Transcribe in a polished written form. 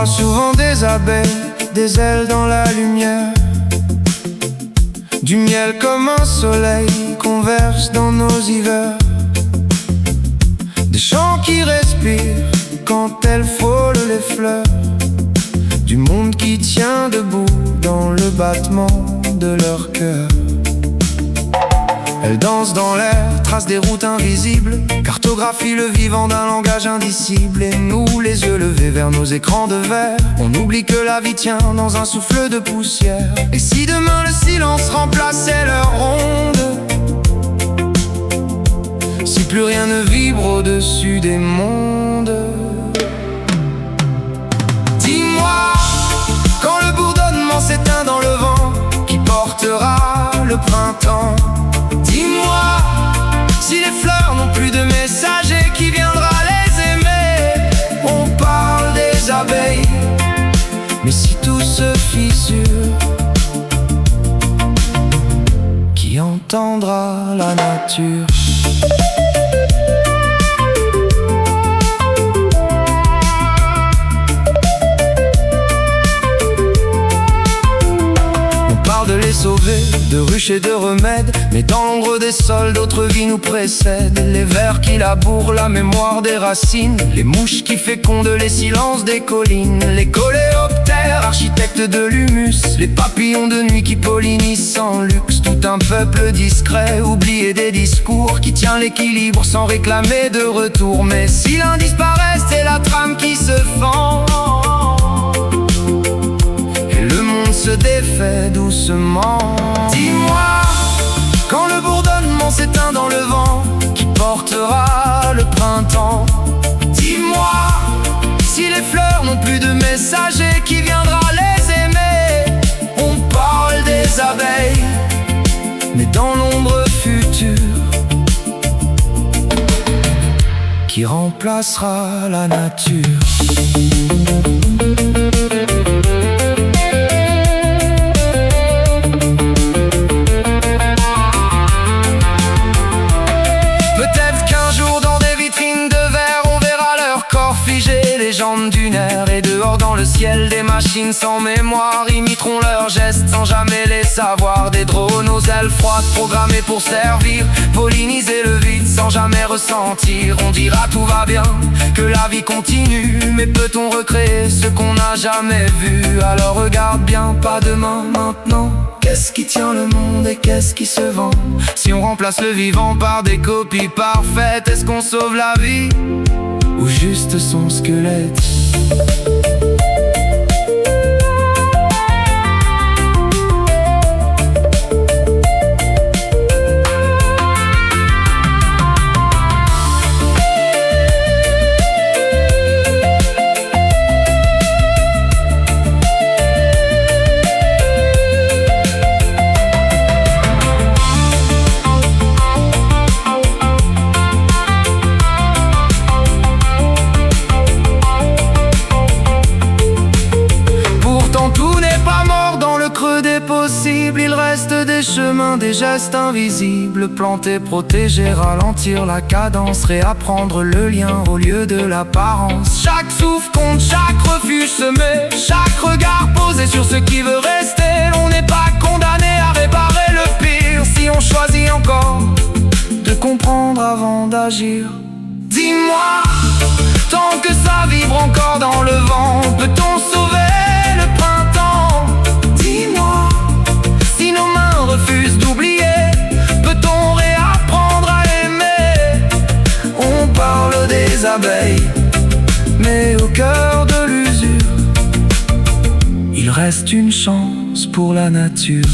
parle souvent des abeilles, des ailes dans la lumière, du miel comme un soleil qu'on verse dans nos hivers, des chants qui respirent quand elles frôlent les fleurs, du monde qui tient debout dans le battement de leur cœur. Elles dansent dans l'air, tracent des routes invisibles, cartographient le vivant d'un langage indicible. Et nous, les yeux levés vers nos écrans de verre, on oublie que la vie tient dans un souffle de poussière. Et si demain le silence remplaçait leur ronde, si plus rien ne vibre au-dessus des mondes, dis-moi, quand le bourdonnement s'éteint dans le vent, qui portera le printemps? Dis-moi, si les fleurs n'ont plus de messager, qui viendra les aimer? On parle des abeilles, mais si tout se fissure, qui entendra la nature? De les sauver, de ruches et de remèdes, mais dans l'ombre des sols, d'autres vies nous précèdent. Les vers qui labourent la mémoire des racines, les mouches qui fécondent les silences des collines, les coléoptères, architectes de l'humus, les papillons de nuit qui pollinisent sans luxe. Tout un peuple discret, oublié des discours, qui tient l'équilibre sans réclamer de retour. Mais si l'un disparaît, c'est la trame qui se fend, se défait doucement. Dis-moi, quand le bourdonnement s'éteint dans le vent, qui portera le printemps? Dis-moi, si les fleurs n'ont plus de messager, qui viendra les aimer? On parle des abeilles, mais dans l'ombre future, qui remplacera la nature? D'une heure et dehors dans le ciel, des machines sans mémoire imiteront leurs gestes sans jamais les savoir. Des drones aux ailes froides programmés pour servir, polliniser le vide sans jamais ressentir. On dira tout va bien, que la vie continue, mais peut-on recréer ce qu'on n'a jamais vu? Alors regarde bien, pas demain, maintenant. Qu'est-ce qui tient le monde et qu'est-ce qui se vend? Si on remplace le vivant par des copies parfaites, est-ce qu'on sauve la vie ou juste son squelette? Il reste des chemins, des gestes invisibles, planter, protéger, ralentir la cadence, réapprendre le lien au lieu de l'apparence. Chaque souffle compte, chaque refuge semé, chaque regard posé sur ce qui veut rester. On n'est pas condamné à réparer le pire si on choisit encore de comprendre avant d'agir. Dis-moi, tant que ça vibre encore dans le vent, peut-on sauver le printemps? Dis-moi, si nos mains refusent d'oublier, peut-on réapprendre à aimer? On parle des abeilles, mais au cœur de l'usure, il reste une chance pour la nature.